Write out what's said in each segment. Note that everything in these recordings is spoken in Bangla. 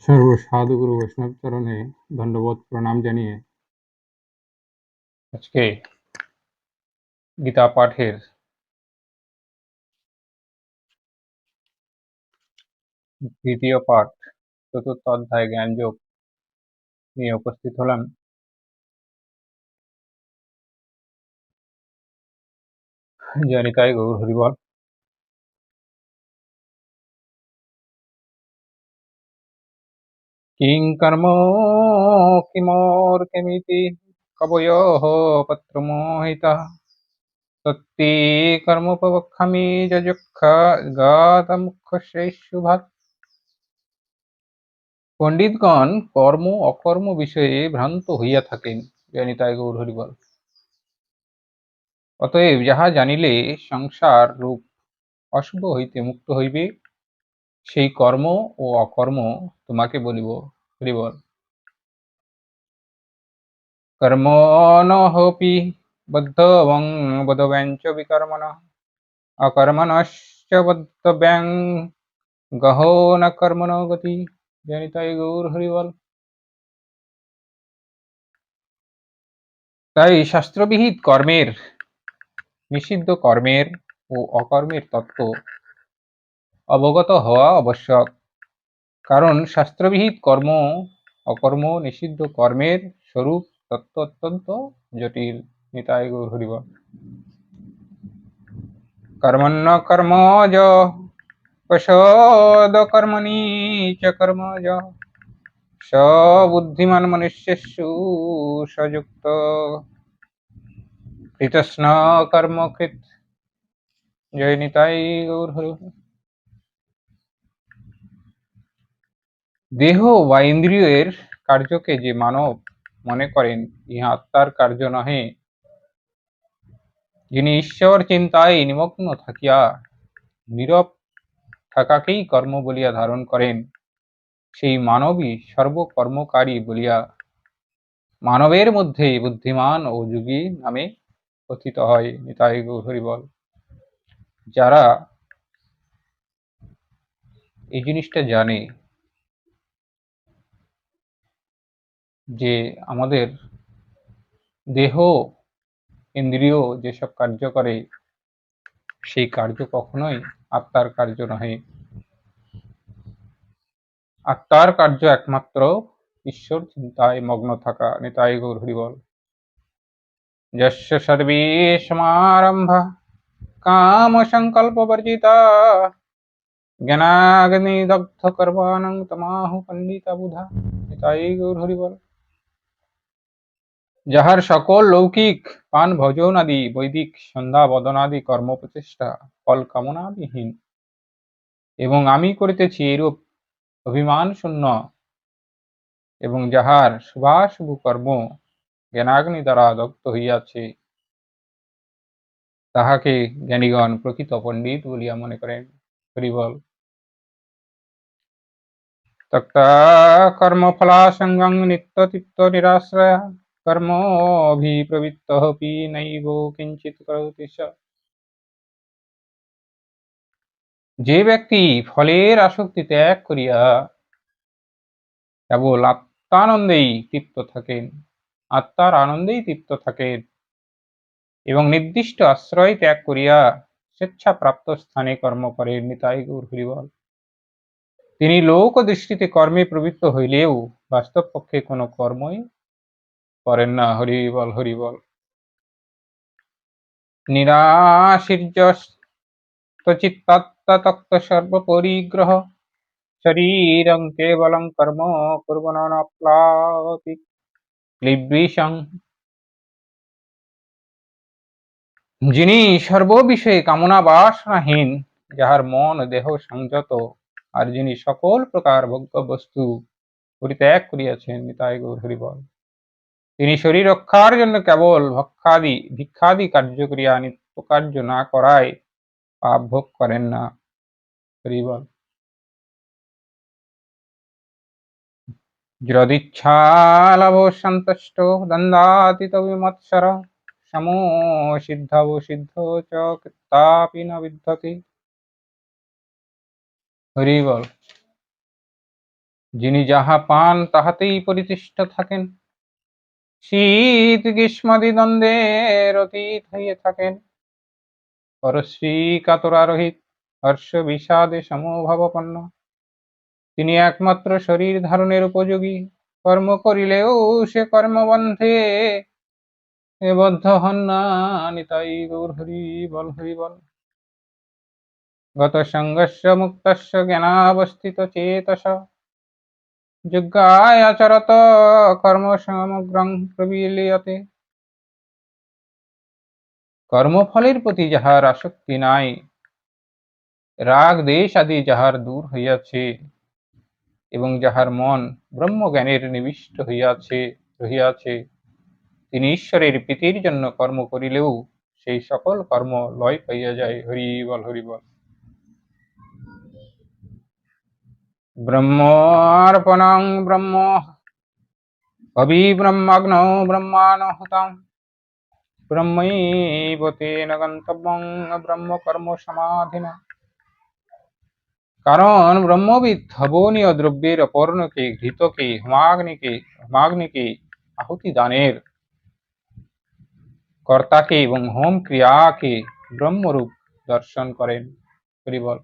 সর্বসাধুগুরু বৈষ্ণব চরণে দণ্ডবোধ প্রণাম জানিয়ে আজকে গীতা পাঠের দ্বিতীয় পাঠ চতুর্থ অধ্যায় জ্ঞানযোগ নিয়ে উপস্থিত হলাম। জয়নিতাই গৌর হরিবল। কিং কর্ম কিমোর্কেমিতি কবয়োঃ পত্রমোহিতঃ তত্তে কর্মোপবক্ষামি যযক্ষ গাতমুখ্যশ্রেষ্ঠুভাৎ। পণ্ডিতগণ কর্ম অকর্ম বিষয়ে ভ্রান্ত হইয়া থাকেন। জয়নিতাই গৌর হরিবল। অতএব যাহা জানিলে সংসার রূপ অশুভ হইতে মুক্ত হইবে, সেই কর্ম ও অকর্ম তোমাকে বলিব। হরিবল। কর্মণঃপি বদ্ধবং বদব্যাঞ্চ বিকর্মণঃ অকর্মণশ্চ বদ্ধব্যাং গহো ন কর্মণো গতি। জয়নিতাই গৌর হরিবল। তাই শাস্ত্রবিহিত কর্মের, নিষিদ্ধ কর্মের ও অকর্মের তত্ত্ব অবগত হওয়া আবশ্যক। কারণ শাস্ত্রবিহিত কর্ম অকর্ম নিষিদ্ধ কর্মের স্বরূপ তত্ত্ব অত্যন্ত জটিল। নিতাই গৌর হরিবল। কর্মণ্য কর্মজ পশদ কর্মণি চ কর্মজ স বুদ্ধিমান মনুষ্যেষু সযুক্ত কৃতস্ন কর্মকৃত। জয় নিতাই গৌর হরিবল। দেহ বা ইন্দ্রিয়ের কার্যকে যে মানব মনে করেন, ইহা আত্মার কার্য নহে। যিনি ঈশ্বর চিন্তায় নিমগ্ন থাকিয়া নীরব থাকাকেই কর্ম বলিয়া ধারণ করেন, সেই মানবই সর্বকর্মকারী বলিয়া মানবের মধ্যে বুদ্ধিমান ও যোগী নামে কথিত হয়। নিতাই গৌর হরিবল। যারা এই জিনিসটা জানে যে আমাদের দেহ ইন্দ্রিয় যেসব কার্য করে, সেই কার্য কখনোই আত্মার কার্য নহে। আত্মার কার্য একমাত্র ঈশ্বর চিন্তায় মগ্ন থাকা। নিতাই গৌর হরিবল। যস্য সর্বে সমারম্ভা কাম সংকল্প বর্জিতা জ্ঞানাগ্নি দগ্ধ কর্মাণং তমাহু পণ্ডিতা বুধা। নিতাই গৌর হরিবল। যাহার সকল লৌকিক পান ভোজন আদি বৈদিক সন্ধ্যা বদনাদি কর্ম প্রচেষ্টা ফল কামনাবিহীন এবং আমি করিতেছি এরূপ অভিমান শূন্য, এবং যাহার শুভাশুভ কর্ম জ্ঞানাগ্নি দ্বারা দগ্ধ হইয়াছে, তাহাকে জ্ঞানীগণ প্রকৃত পণ্ডিত বলিয়া মনে করেন। হরিবল। তক্তা কর্মফলাসঙ্গং নিত্যতৃপ্ত নিরাশ্রয় কর্মভিপ্রবৃত্তঃপি নৈব কিঞ্চিৎ করোতি স। যে ব্যক্তি ফলের আসক্তি ত্যাগ করিয়া কেবল আত্মানন্দেই তৃপ্ত থাকেন, আত্মার আনন্দেই তৃপ্ত থাকেন এবং নির্দিষ্ট আশ্রয় ত্যাগ করিয়া স্বেচ্ছাপ্রাপ্ত স্থানে কর্ম করেন। নিতাই গৌর হরিবল। তিনি লোক দৃষ্টিতে কর্মে প্রবৃত্ত হইলেও বাস্তব পক্ষে কোনো কর্মই করেন না। হরিবল হরিবল। নিরাশীর্যস্তচিত্তত্তক্ত সর্বপরিগ্রহ শরীরং কেবলং কর্ম কুর্বণ ন প্লাবতি ক্লীবৃষং। যিনি সর্ববিষয়ে কামনা বাসনাহীন, যাহার মন দেহ সংযত, আর যিনি সকল প্রকার ভোগ্য বস্তু পরিত্যাগ করিয়াছেন। নিতাই গৌর হরিবল। তিনি শরীর রক্ষার জন্য কেবল ভিক্ষাদি কার্য করিয়া নিত্য কার্য না করায় পাপ ভোগ করেন না। হরিবল। যদিচ্ছালাভো সন্তুষ্ট দন্দাতীত বিমৎসর সমো সিদ্ধবো সিদ্ধ চ কৃত্তাপি ন বিদ্যতে। হরিবল। যিনি যাহা পান তাহাতেই পরিতুষ্ট থাকেন, শীত গ্রীষ্মাদি দ্বন্দ্বের অতীত হইয়া থাকেন, পরশ্রী কাতরা রহিত, হর্ষ বিষাদে সমভাবাপন্ন, তিনি একমাত্র শরীর ধারণের উপযোগী, কর্ম করিলেও সে কর্মবন্ধে বদ্ধ হন না। নিতাই গৌর হরি বল, হরি বল। গত সঙ্গস্য মুক্তস্য জ্ঞানাবস্থিত চেতস, যজ্ঞায় আচরত কর্ম সমগ্রং প্রবিলীয়তে। কর্মফলের প্রতি যাহার আসক্তি নাই, রাগ দেশ আদি যাহার দূর হইয়াছে, এবং যাহার মন ব্রহ্মজ্ঞানের নিবিষ্ট রহিয়াছে, তিনি ঈশ্বরের প্রীতির জন্য কর্ম করিলেও সেই সকল কর্ম লয় পাইয়া যায়। হরি বল, হরি বল। ব্রহ্মার্পণং ব্রহ্ম হবি ব্রহ্মাগ্নৌ ব্রহ্মাণহুতাং, ব্রহ্মৈব তেন গন্তব্যং ব্রহ্ম কর্ম সমাধিনা। কারণ ব্রহ্মবিদ হবনীয় দ্রব্যের অপর্ণকে, ঘৃতকে, হোমাগ্নিকে আহুতি দানের কর্তাকে এবং হোম ক্রিয়াকে ব্রহ্মরূপ দর্শন করেন। হরি বল।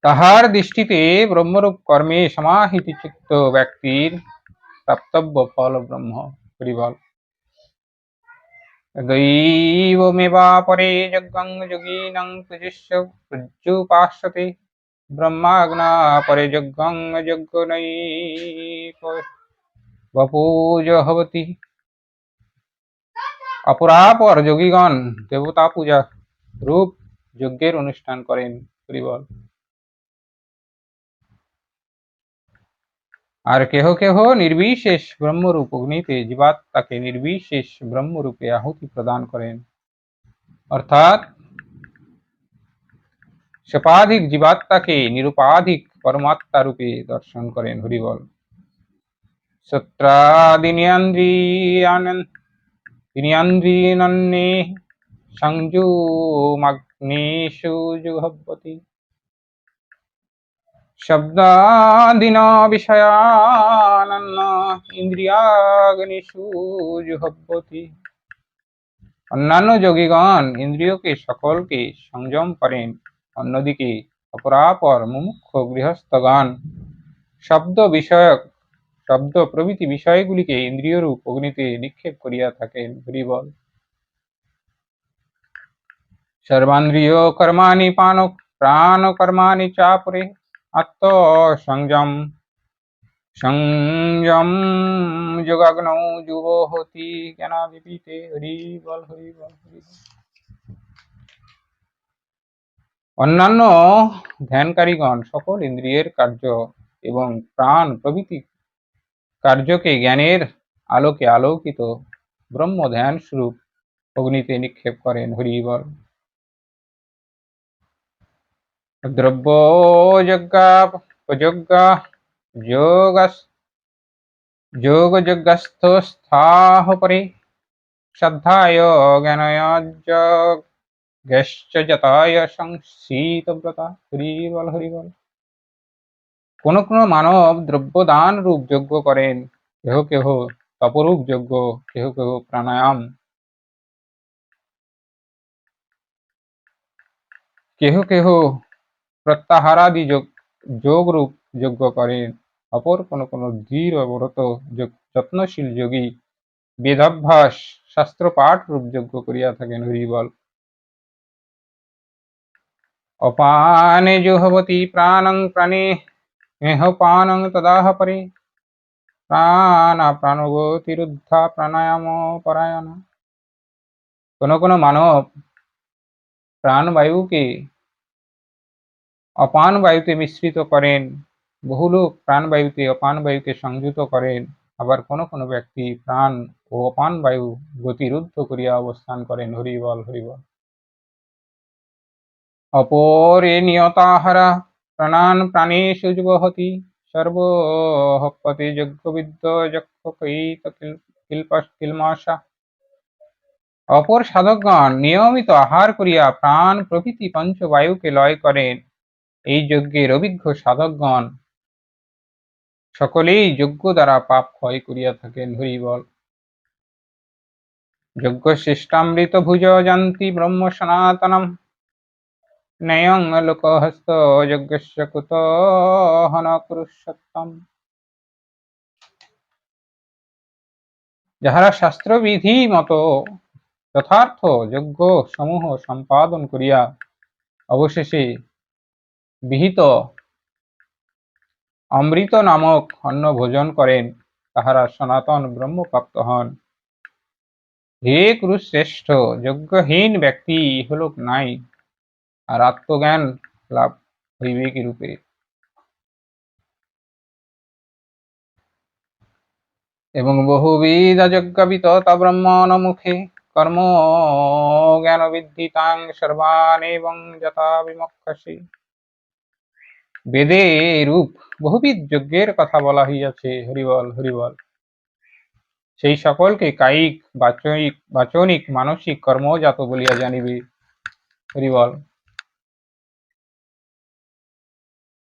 তাহার দৃষ্টিতে ব্রহ্মরূপ কর্মে সমাহিত চিত্ত ব্যক্তির প্রাপ্তব্য ফল ব্রহ্ম। হরি বল। দৈবমেবাপরে যজ্ঞং যোগীনাং প্রত্যুপাস্যতে, ব্রহ্মাগ্না পরে যজ্ঞং যজ্ঞনৈক বপূজো ভবতি। অপরাপর যোগীগণ দেবতা পূজা রূপ যজ্ঞের অনুষ্ঠান করেন। হরি বল। আর কেহ কেহ নির্বিশেষ ব্রহ্মরূপ অগ্নিতে জীবাত্মাকে নির্বিশেষ ব্রহ্মরূপে আহুতি প্রদান করেন, অর্থাৎ সপাধিক জীবাত্মাকে নিরুপাধিক পরমাত্মা রূপে দর্শন করেন। হরি বল। সত্রাদিন্দ্রিয়ান্নে সংযুমাগ্নিষু জুহবতি, শব্দাদিনা বিষয়ানন্য ইন্দ্রিয়াগ্নিষু জুহবতি। অন্যান্য যোগীগণ ইন্দ্রিয়কে সকলকে সংযম করেন, অন্যদিকে অপরাপর মুমুক্ষু গৃহস্থগণ শব্দ প্রভৃতি বিষয়গুলিকে ইন্দ্রিয়রূপ অগ্নিতে নিক্ষেপ করিয়া থাকেন। হরি বল। সর্বান্দ্রিয় কর্মাণি প্রাণ কর্মাণি চাপরে, আত্ম সংযম যোগাগ্নৌ যুবহতি জ্ঞানাদিপীতে। হরি বল, হরি বল, হরি বল। অন্যান্য ধ্যানকারীগণ সকল ইন্দ্রিয়ের কার্য এবং প্রাণ প্রভৃতি কার্যকে জ্ঞানের আলোকে আলোকিত ব্রহ্ম ধ্যান স্বরূপ অগ্নিতে নিক্ষেপ করেন। হরি বল। দ্রব্য যোগযজ্ঞস্থ পরে, শ্রদ্ধায় জ্ঞানয়জ্ঞশ্চ যতায় সংসিতব্রতা। হরি বল, হরি বল। কোন কোন মানব দ্রব্যদান রূপ যজ্ঞ করেন, কেহ কেহ তপরূপ যজ্ঞ, কেহ কেহ প্রাণায়াম, কেহ কেহ প্রত্যাহারাদি যোগরূপ যজ্ঞ করেন, অপর কোন কোন ধীর ব্রত যত্নশীল যোগী বেদাভ্যাস শাস্ত্রপাঠ রূপ যজ্ঞ করিয়া থাকেন। হরি বল। অপানে জুহবতি প্রাণং প্রাণে পানং তদাহ পরে, প্রাণগতিরুদ্ধা প্রাণায়াম পরায়ণ। কোন কোন মানব প্রাণবায়ুকে অপান বায়ুতে মিশ্রিত করেন, বহু লোক প্রাণবায়ুতে অপান বায়ুকে সংযুত করেন, আবার কোন কোন ব্যক্তি প্রাণ ও অপান বায়ু গতিরুদ্ধ করিয়া অবস্থান করেন। হরি বল, হরি বল। অপরে নিয়তাহারা প্রাণান প্রাণেষু যুবহতি, সর্বহপতি যজ্ঞবিদ্য যক্ষকৈত কিলমাশা। অপর সাধকগণ নিয়মিত আহার করিয়া প্রাণ প্রভৃতি পঞ্চবায়ুকে লয় করেন, এই যজ্ঞের অভিজ্ঞ সাধকগণ সকলেই যজ্ঞ দ্বারা পাপ ক্ষয় করিয়া থাকেন। হরি বল। যজ্ঞশিষ্টামৃত ভুজ যান্তি ব্রহ্ম সনাতনম নয়ং লোকহস্ত যজ্ঞস্য কুতঃ ন পুরুষোত্তম। যাহারা শাস্ত্রবিধি মত যথার্থ যজ্ঞ সমূহ সম্পাদন করিয়া অবশেষে বিহিত অমৃত নামক অন্ন ভোজন করেন, তাহারা সনাতন ব্রহ্মপ্রাপ্ত হন। হে কুরুশ্রেষ্ঠ, যজ্ঞহীন ব্যক্তি ইহলোক নাই, আর আত্মজ্ঞান লাভ হইবে কি রূপে? এবং বহুবিধ যজ্ঞ বিততা ব্রহ্মণ মুখে কর্ম জ্ঞান বিদ্ধি তাং সর্বান এবং যথা বিমক্ষসি। বেদে রূপ বহুবিধ যজ্ঞের কথা বলা হইয়াছে। হরিবল হরিবল। সেই সকলকে কায়িক বাচনিক মানসিক কর্মজাত বলিয়া জানিবে। হরিবল।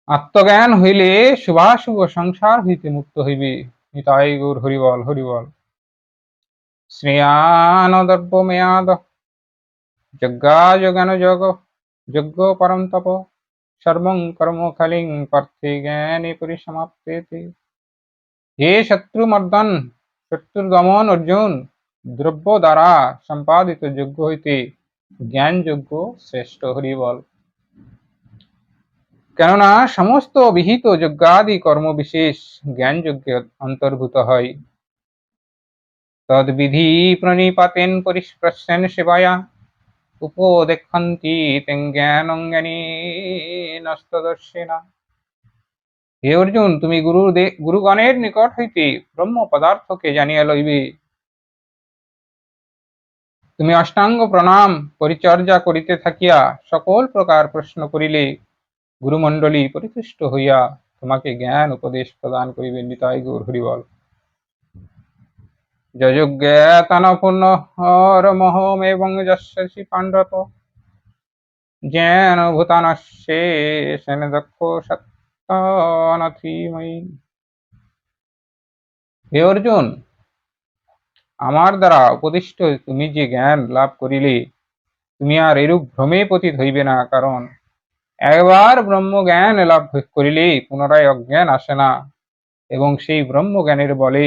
আত্মজ্ঞান হইলে শুভাশুভ সংসার হইতে মুক্ত হইবে। নিতাই গৌর হরিবল হরিবল। শ্রেয়ান দ্রব্য মেয়াদ যজ্ঞায় জ্ঞান যোগ যজ্ঞ পরম তপ সর্বং কর্ম খালিং পার্থে জ্ঞানে পরিসমাপ্তেতে। হে শত্রুমর্দন শত্রুর দমন অর্জুন, দ্রব্য দ্বারা সম্পাদিত যজ্ঞ হইতে জ্ঞান যজ্ঞ শ্রেষ্ঠ। হরিবল। কেননা সমস্ত বিহিত যজ্ঞাদি কর্ম বিশেষ জ্ঞান যজ্ঞে অন্তর্ভূত হয়। তদ্বিধি প্রণিপাতেন পরিস্পৃশ্যেন সেবায়া উপদেক্ষন্তি তেং জ্ঞানং জ্ঞানেনস্তদর্শিনা। হে অর্জুন, তুমি গুরুগণের নিকট হইতে ব্রহ্ম পদার্থকে জানিয়া লইবে। তুমি অষ্টাঙ্গ প্রণাম পরিচর্যা করিতে থাকিয়া সকল প্রকার প্রশ্ন করিলে গুরুমণ্ডলী পরিতুষ্ট হইয়া তোমাকে জ্ঞান উপদেশ প্রদান করিবেন। নিতাই গৌর হরিবল। যজ্ঞাতনপূর্ণ হরমহম এবং যস্যসি পাণ্ডত জ্ঞান ভূতানশেষেন দক্ষ সত্তানথিময়ী। হে অর্জুন, আমার দ্বারা উপদিষ্ট তুমি যে জ্ঞান লাভ করিলে, তুমি আর এরূপ ভ্রমে পতিত হইবে না, কারণ একবার ব্রহ্ম জ্ঞান লাভ করিলে পুনরায় অজ্ঞান আসে না, এবং সেই ব্রহ্ম জ্ঞানের বলে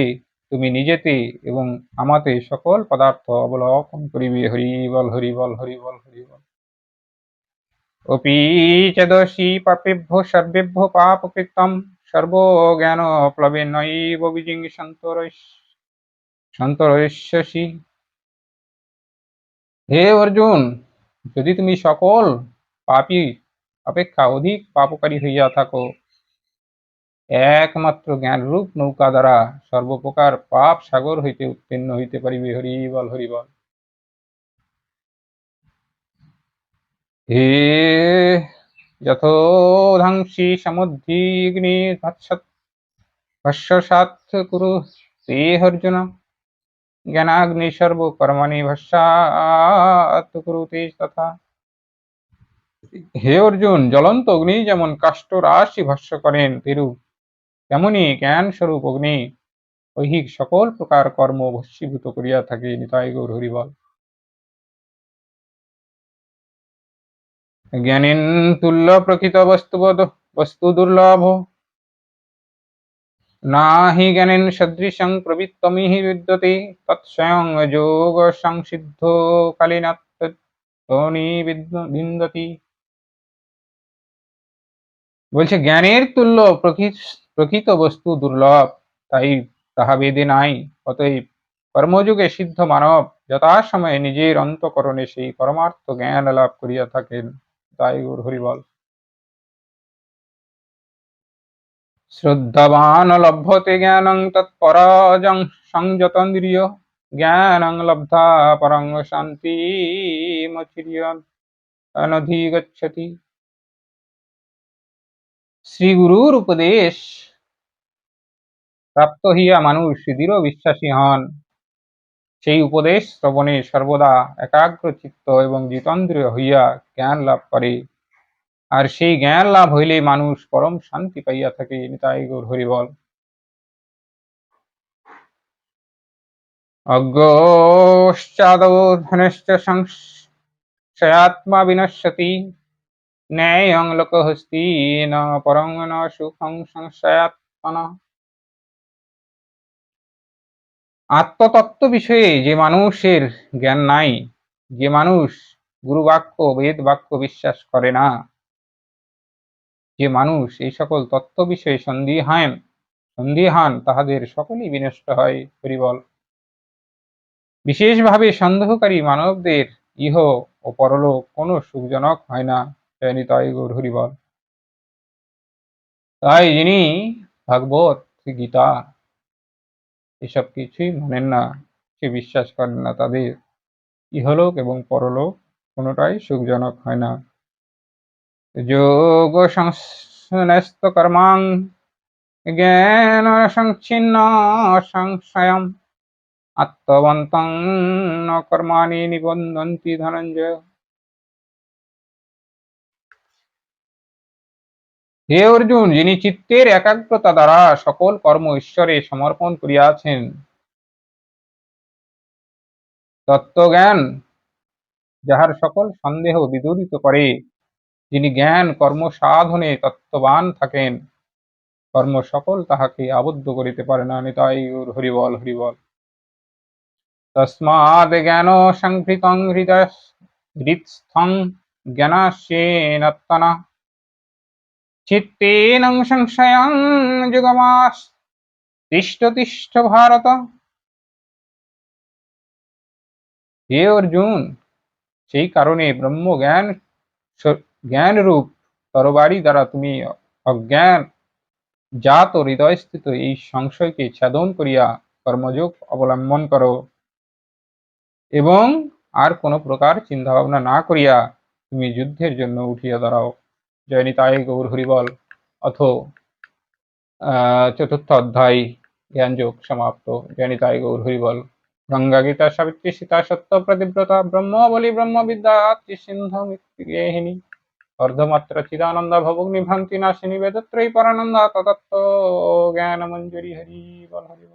তুমি নিজেতে এবং আমাতে সকল পদার্থ অবলোকন করিবে। হরিবল হরিবল হরিবল হরিবল। অপি চ দোষী পাপেভ্যো সর্বেভ্যো পাপকৃতম সর্বজ্ঞান প্লবেনৈব বিজিঙ্গিসন্তরৈষ্যসি। হে অর্জুন, যদি তুমি সকল পাপী অপেক্ষা অধিক পাপকারী হইয়া থাকো, একমাত্র জ্ঞানরূপ নৌকা দ্বারা সর্বপ্রকার পাপ সাগর হইতে উত্তীর্ণ হইতে পারিবে। হরিবল হরিবল। হে যথোধাংসি সমুদ্ধিগ্নি ভস্যসাৎ কুরু তে অর্জুন জ্ঞানাগ্নি সর্বকর্মাণি ভস্যাৎ কুরুতে তথা। হে অর্জুন, জ্বলন্ত অগ্নি যেমন কাষ্ঠ রাশি ভস্য করেন, তেমনি জ্ঞান স্বরূপ অগ্নি ঐহিক সকল প্রকার কর্ম ভস্মীভূত করিয়া থাকে। নিতাই গৌর হরিবল। জ্ঞানীন তুল্য প্রকৃত বস্তু দুর্লভ নাহি জ্ঞানেন সদৃশং প্রবৃত্তমিহি বিদ্যতে তৎস্বয়ং যোগ সংসিদ্ধ কালীনাত্মনি বিন্দতি। বলছে জ্ঞানের তুল্য প্রকৃত বস্তু দুর্লভ, তাই তাহা বেদে নাই। অতএব কর্মযুগে সিদ্ধ মানব যথাসময়ে নিজের অন্তঃকরণে সেই পরমার্থ জ্ঞান লাভ করিয়া থাকেন। তাই গৌর হরিবল। শ্রদ্ধাবান লভ্যতে জ্ঞানং তৎপরজং সংযতন্দ্রিয় জ্ঞানং লব্ধা পরং শান্তিমচির্যনধিগচ্ছতি। শ্রী গুরুর উপদেশ প্রাপ্ত হইয়া মানুষ দৃঢ় বিশ্বাসী হন। সেই উপদেশ শ্রবণে সর্বদা একাগ্র চিত্ত এবং জিতেন্দ্রিয় হইয়া জ্ঞান লাভ করে। আর সেই জ্ঞান লাভ হইলে মানুষ পরম শান্তি পাইয়া থাকে। নিতাই গৌর হরি বল। অজ্ঞশ্চাদৌ ধনশ্চ সংশয়াত্মা বিনশ্যতি ন্যায়ং লোকহস্তি ন পরং ন সুখং সংশয়াত্মনঃ। আত্মতত্ত্ব বিষয়ে যে মানুষের জ্ঞান নাই, যে মানুষ গুরু বাক্য বেদ বাক্য বিশ্বাস করে না, যে মানুষ এই সকল তত্ত্ব বিষয়ে সন্দিহান তাহাদের সকলেই বিনষ্ট হয়। হরিবল। বিশেষভাবে সন্দেহকারী মানবদের ইহ ও পরলোক কোনো সুখজনক হয় না। জয় নিতাই গৌর হরিবল। তাই যিনি ভাগবত, গীতা এসব কিছুই মানেন না, সে বিশ্বাস করেন না, তাদের ইহলোক এবং পরলোক কোনোটাই সুখজনক হয় না। যোগ সংন্যস্ত কর্মাং জ্ঞান সংচ্ছিন্ন সংশয়ম আত্মবন্তং ন কর্মাণি নিবন্ধন্তি ধনঞ্জয়। হে অর্জুন, যিনি চিত্তের একাগ্রতা দ্বারা সকল কর্ম ঈশ্বরে সমর্পণ করিয়াছেন, তত্ত্বজ্ঞান যাহার সকল সন্দেহ বিদূরিত করে, যিনি জ্ঞান কর্ম সাধনে তত্ত্ববান থাকেন, কর্ম সকল তাহাকে আবদ্ধ করিতে পারে না। নিতাই গৌর হরিবল হরিবল। তস্মাদ জ্ঞান সংভৃতং হৃৎস্থং জ্ঞানাস্যেনাত্মনা চিত্তেন সংশয়ং যুগমাস তিষ্ঠ তিষ্ঠ ভারত। হে অর্জুন, সেই কারণে ব্রহ্ম জ্ঞান রূপ তরবারি দ্বারা তুমি অজ্ঞান জাত হৃদয়স্থিত এই সংশয়কে ছেদন করিয়া কর্মযোগ অবলম্বন করো এবং আর কোনো প্রকার চিন্তা ভাবনা না করিয়া তুমি যুদ্ধের জন্য উঠিয়া দাঁড়াও। জয় নিতাই গৌর হরিবল। অথ চতুর্থ অধ্যায় জ্ঞানযোগ সমাপ্ত। জয় নিতাই গৌর হরিবল। গঙ্গা গীতা সাবিত্রী সীতা সত্য প্রতিব্রতা ব্রহ্ম বলি ব্রহ্ম বিদ্যা সিন্ধু গেহিনী অর্ধমাত্র চিদানন্দ ভবগ্নি ভ্রান্তি নাশিনী বেদত্রয়ী পরানন্দা ততত্ত্ব জ্ঞান মঞ্জুরি। হরি বল হরি বল।